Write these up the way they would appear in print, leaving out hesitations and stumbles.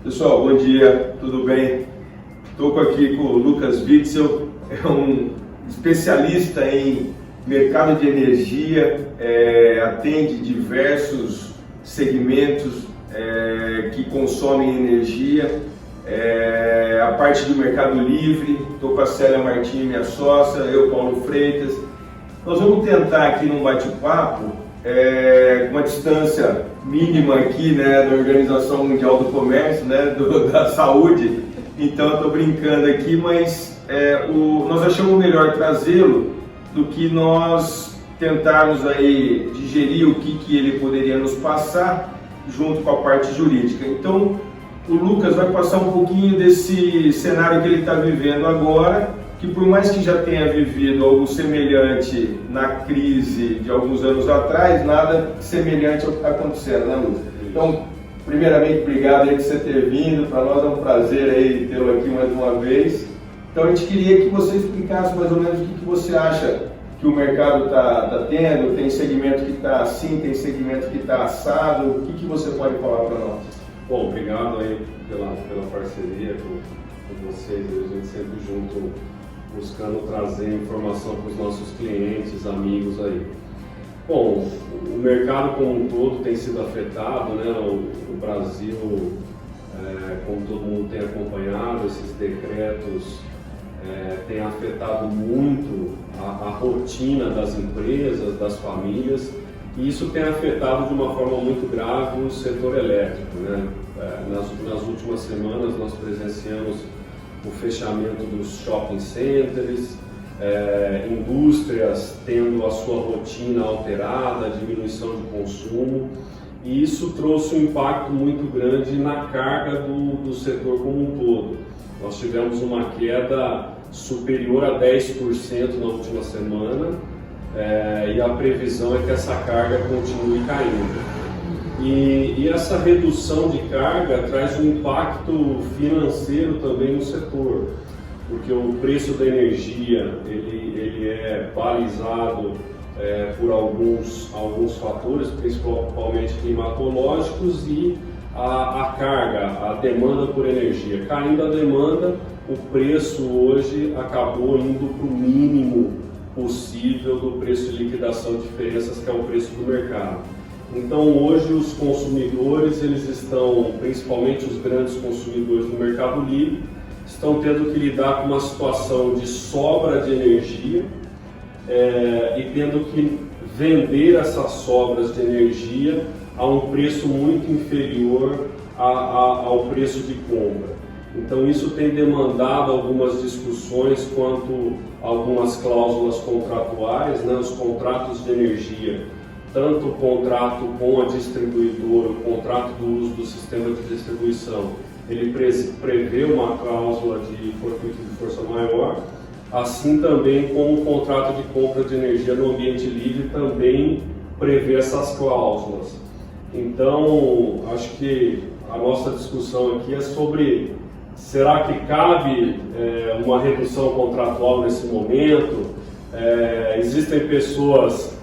Pessoal, bom dia, tudo bem? Estou aqui com o Lucas Witzel, é um especialista em mercado de energia, atende diversos segmentos que consomem energia, a parte do Mercado Livre. Estou com a Célia Martins, minha sócia, eu, Paulo Freitas. Nós vamos tentar aqui num bate-papo, com uma distância mínima aqui, né, da Organização Mundial do Comércio, né, da Saúde. Então eu estou brincando aqui, mas nós achamos melhor trazê-lo do que nós tentarmos aí digerir o que ele poderia nos passar junto com a parte jurídica. Então o Lucas vai passar um pouquinho desse cenário que ele está vivendo agora, que por mais que já tenha vivido algo semelhante na crise de alguns anos atrás, nada semelhante ao que está acontecendo, né, Lucas? Então, primeiramente, obrigado aí por você ter vindo, para nós é um prazer aí tê-lo aqui mais uma vez. Então a gente queria que você explicasse mais ou menos o que você acha que o mercado está tendo, tem segmento que está assim, tem segmento que está assado, o que você pode falar para nós? Bom, obrigado aí pela parceria com vocês, a gente sempre junto buscando trazer informação para os nossos clientes, amigos aí. Bom, o mercado como um todo tem sido afetado, né? O Brasil, como todo mundo tem acompanhado, esses decretos têm afetado muito a rotina das empresas, das famílias, e isso tem afetado de uma forma muito grave o setor elétrico, né? Nas últimas semanas nós presenciamos o fechamento dos shopping centers, indústrias tendo a sua rotina alterada, diminuição de consumo, e isso trouxe um impacto muito grande na carga do setor como um todo. Nós tivemos uma queda superior a 10% na última semana, e a previsão é que essa carga continue caindo. E essa redução de carga traz um impacto financeiro também no setor, porque o preço da energia ele é balizado por alguns fatores, principalmente climatológicos, e a carga, a demanda por energia. Caindo a demanda, o preço hoje acabou indo para o mínimo possível do preço de liquidação de diferenças, que é o preço do mercado. Então hoje os consumidores, eles estão, principalmente os grandes consumidores do Mercado Livre, estão tendo que lidar com uma situação de sobra de energia e tendo que vender essas sobras de energia a um preço muito inferior ao preço de compra. Então isso tem demandado algumas discussões quanto a algumas cláusulas contratuais, né? Os contratos de energia, tanto o contrato com a distribuidora, o contrato do uso do sistema de distribuição, ele prevê uma cláusula de conflito de força maior, assim também como o contrato de compra de energia no ambiente livre também prevê essas cláusulas. Então, acho que a nossa discussão aqui é sobre: será que cabe uma redução contratual nesse momento? Existem pessoas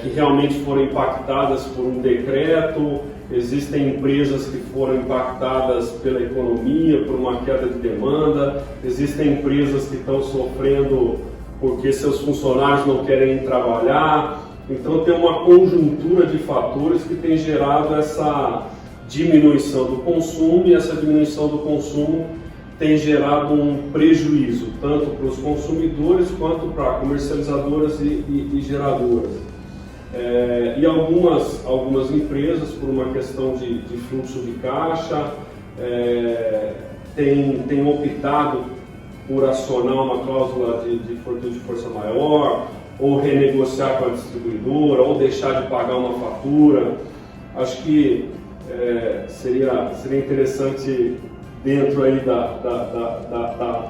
que realmente foram impactadas por um decreto, existem empresas que foram impactadas pela economia, por uma queda de demanda, existem empresas que estão sofrendo porque seus funcionários não querem ir trabalhar. Então tem uma conjuntura de fatores que tem gerado essa diminuição do consumo, e essa diminuição do consumo tem gerado um prejuízo tanto para os consumidores quanto para comercializadoras e geradoras. E algumas empresas, por uma questão de fluxo de caixa, têm optado por acionar uma cláusula de força maior, ou renegociar com a distribuidora, ou deixar de pagar uma fatura. Acho que seria interessante, dentro aí da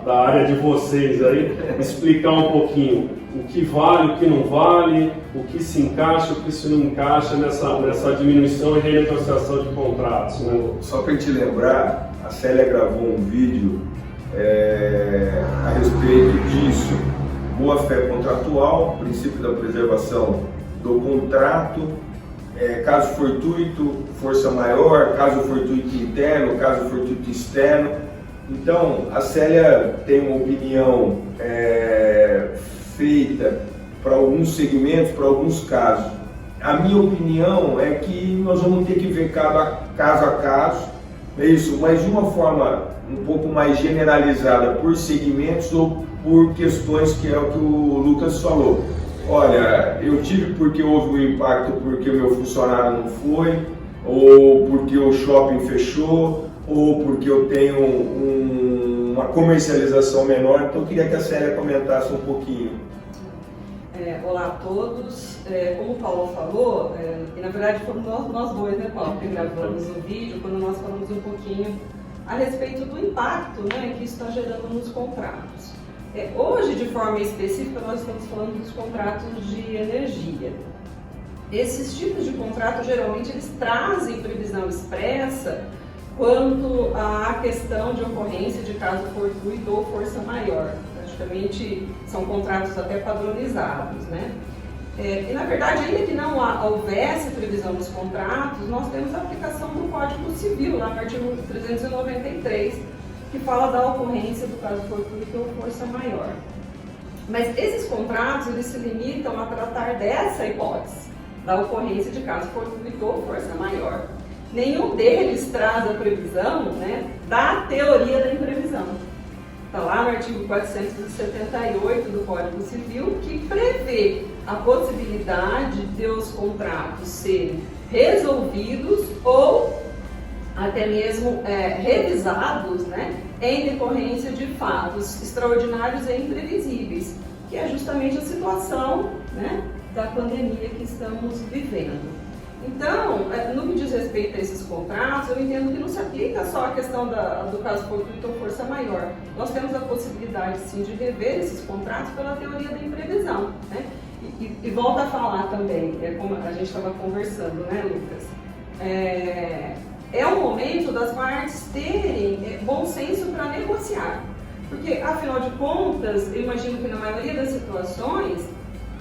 área de vocês aí, explicar um pouquinho o que vale, o que não vale, o que se encaixa, o que se não encaixa nessa diminuição e renegociação de contratos, né? Só para te lembrar, a Célia gravou um vídeo a respeito disso: boa-fé contratual, princípio da preservação do contrato, caso fortuito, força maior, caso fortuito interno, caso fortuito externo. Então, a Célia tem uma opinião feita para alguns segmentos, para alguns casos. A minha opinião é que nós vamos ter que ver caso a caso, é isso, mas de uma forma um pouco mais generalizada por segmentos ou por questões que é o que o Lucas falou. Olha, eu tive porque houve um impacto porque o meu funcionário não foi, ou porque o shopping fechou, ou porque eu tenho uma comercialização menor. Então eu queria que a Célia comentasse um pouquinho. Olá a todos. Como o Paulo falou, e na verdade fomos nós dois, né, Paulo, que gravamos o vídeo, quando nós falamos um pouquinho a respeito do impacto, né, que isso está gerando nos contratos. Hoje, de forma específica, nós estamos falando dos contratos de energia. Esses tipos de contrato, geralmente, eles trazem previsão expressa quanto à questão de ocorrência de caso fortuito ou força maior. Praticamente, são contratos até padronizados, né? E, na verdade, ainda que não houvesse previsão nos contratos, nós temos a aplicação do Código Civil, lá no artigo 393, que fala da ocorrência do caso fortuito ou força maior. Mas esses contratos, eles se limitam a tratar dessa hipótese, da ocorrência de caso fortuito ou força maior. Nenhum deles traz a previsão, né, da teoria da imprevisão. Está lá no artigo 478 do Código Civil, que prevê a possibilidade de os contratos serem resolvidos ou até mesmo revisados, né, em decorrência de fatos extraordinários e imprevisíveis, que é justamente a situação, né, da pandemia que estamos vivendo. Então, no que diz respeito a esses contratos, eu entendo que não se aplica só a questão do caso fortuito ou força maior. Nós temos a possibilidade, sim, de rever esses contratos pela teoria da imprevisão, né? E volta a falar também, como a gente estava conversando, né, Lucas? É o momento das partes terem bom senso para negociar. Porque, afinal de contas, eu imagino que na maioria das situações,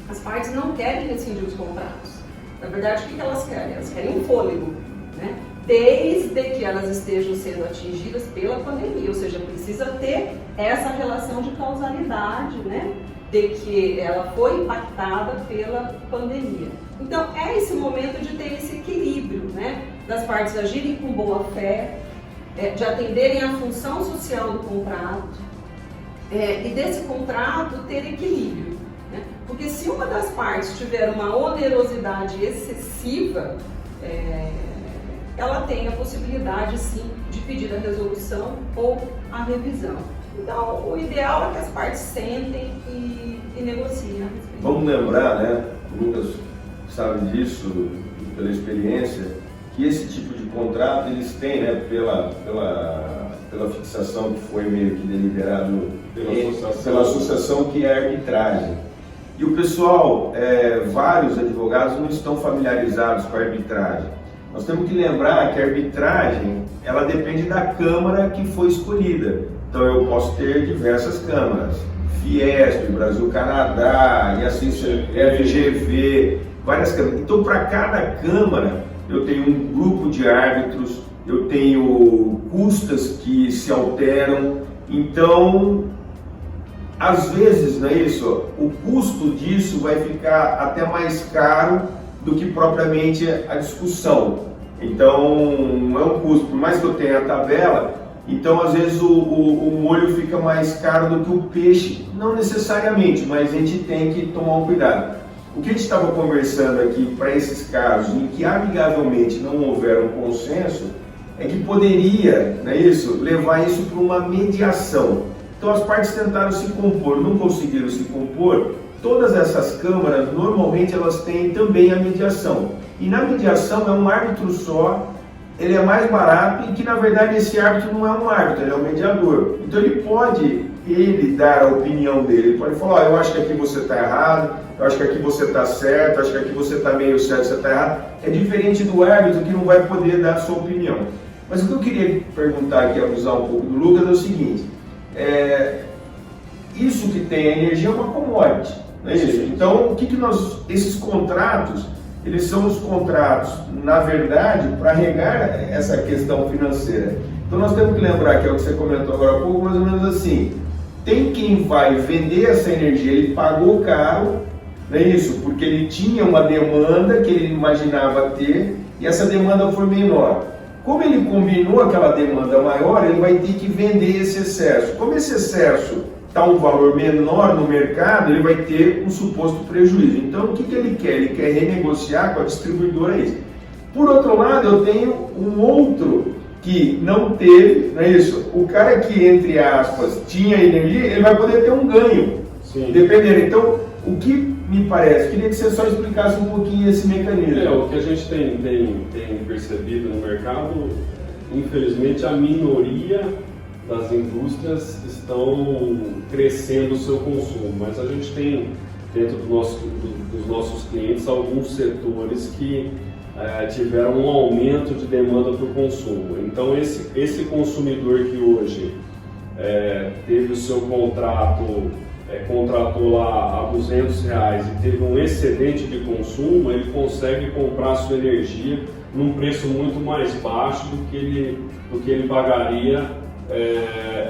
as partes não querem rescindir os contratos. Na verdade, o que elas querem? Elas querem um fôlego, né? Desde que elas estejam sendo atingidas pela pandemia, ou seja, precisa ter essa relação de causalidade, né? De que ela foi impactada pela pandemia. Então, é esse momento de ter esse equilíbrio, né? Das partes agirem com boa fé, de atenderem à função social do contrato, e desse contrato ter equilíbrio. Porque se uma das partes tiver uma onerosidade excessiva, ela tem a possibilidade, sim, de pedir a resolução ou a revisão. Então, o ideal é que as partes sentem e negociem a respeito. Vamos lembrar, né, o Lucas sabe disso, pela experiência, que esse tipo de contrato eles têm, né, pela fixação que foi meio que deliberado pela associação, que é a arbitragem. E o pessoal, vários advogados não estão familiarizados com a arbitragem. Nós temos que lembrar que a arbitragem, ela depende da Câmara que foi escolhida. Então eu posso ter diversas câmaras, Fiesp, Brasil-Canadá, e assim, FGV, várias câmaras. Então para cada Câmara eu tenho um grupo de árbitros, eu tenho custas que se alteram, então às vezes, não é isso? O custo disso vai ficar até mais caro do que propriamente a discussão. Então, é um custo, por mais que eu tenha a tabela, então às vezes o molho fica mais caro do que o peixe. Não necessariamente, mas a gente tem que tomar um cuidado. O que a gente estava conversando aqui para esses casos em que amigavelmente não houver um consenso, é que poderia, não é isso, levar isso para uma mediação. Então as partes tentaram se compor, não conseguiram se compor. Todas essas câmaras, normalmente elas têm também a mediação. E na mediação é um árbitro só, ele é mais barato e que na verdade esse árbitro não é um árbitro, ele é um mediador. Então ele pode dar a opinião dele, ele pode falar, eu acho que aqui você está errado, eu acho que aqui você está certo, eu acho que aqui você está meio certo, você está errado. É diferente do árbitro que não vai poder dar a sua opinião. Mas o que eu queria perguntar aqui, abusar um pouco do Lucas, é o seguinte. Isso que tem a energia é uma commodity, não é isso? Então, esses contratos, eles são os contratos, na verdade, para regar essa questão financeira. Então nós temos que lembrar, que é o que você comentou agora há pouco, mais ou menos assim, tem quem vai vender essa energia, ele pagou caro, não é isso? Porque ele tinha uma demanda que ele imaginava ter e essa demanda foi menor. Como ele combinou aquela demanda maior, ele vai ter que vender esse excesso. Como esse excesso está um valor menor no mercado, ele vai ter um suposto prejuízo. Então, o que ele quer? Ele quer renegociar com a distribuidora isso. Por outro lado, eu tenho um outro que não teve, não é isso? O cara que, entre aspas, tinha energia, ele vai poder ter um ganho. Sim. Dependendo. Então, o que me parece, queria que você só explicasse um pouquinho esse mecanismo. O que a gente tem percebido no mercado, infelizmente, a minoria das indústrias estão crescendo o seu consumo, mas a gente tem dentro dos nossos clientes alguns setores que tiveram um aumento de demanda para o consumo. Então esse consumidor que hoje teve o seu contrato, contratou lá a R$200 e teve um excedente de consumo, ele consegue comprar a sua energia num preço muito mais baixo do que ele pagaria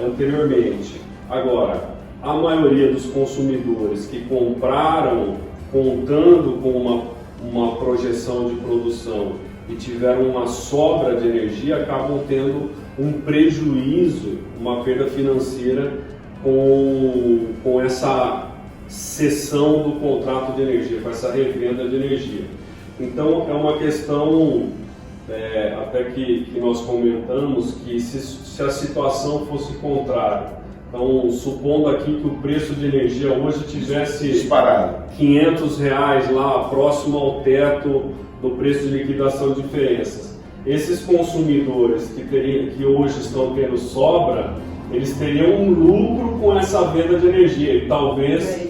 anteriormente. Agora, a maioria dos consumidores que compraram contando com uma projeção de produção e tiveram uma sobra de energia, acabam tendo um prejuízo, uma perda financeira com essa cessão do contrato de energia, com essa revenda de energia. Então é uma questão até que nós comentamos que se a situação fosse contrária, então supondo aqui que o preço de energia hoje tivesse disparado R$500 lá, próximo ao teto do preço de liquidação de diferenças, esses consumidores que hoje estão tendo sobra, eles teriam um lucro com essa venda de energia e talvez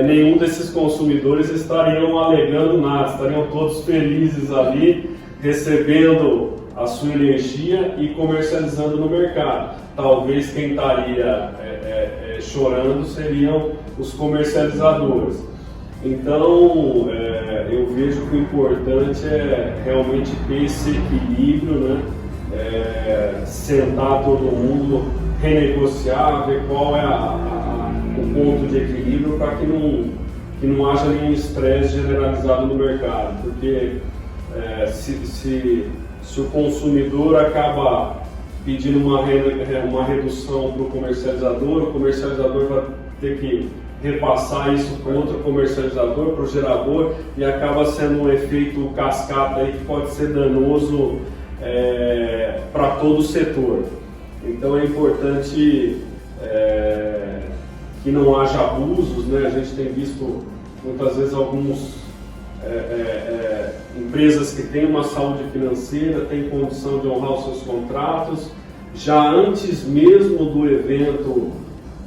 nenhum desses consumidores estariam alegando nada, estariam todos felizes ali recebendo a sua energia e comercializando no mercado. Talvez quem estaria chorando seriam os comercializadores. Então, eu vejo que o importante é realmente ter esse equilíbrio, né? Sentar todo mundo, renegociar, ver qual é o ponto de equilíbrio para que não haja nenhum estresse generalizado no mercado, porque se o consumidor acaba pedindo uma redução para o comercializador vai ter que repassar isso para outro comercializador, para o gerador, e acaba sendo um efeito cascata aí que pode ser danoso para todo o setor. Então é importante que não haja abusos, né? A gente tem visto muitas vezes algumas empresas que têm uma saúde financeira, têm condição de honrar os seus contratos, já antes mesmo do evento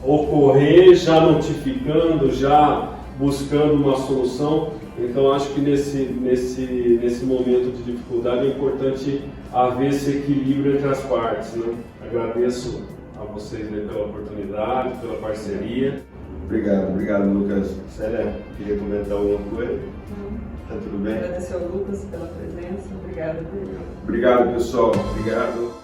ocorrer, já notificando, já buscando uma solução. Então acho que nesse momento de dificuldade é importante haver esse equilíbrio entre as partes, né? Agradeço a vocês pela oportunidade, pela parceria. Obrigado, Lucas. Célia, queria comentar alguma coisa? Não. Tá tudo bem? Agradecer ao Lucas pela presença. Obrigada. Obrigado, pessoal. Obrigado.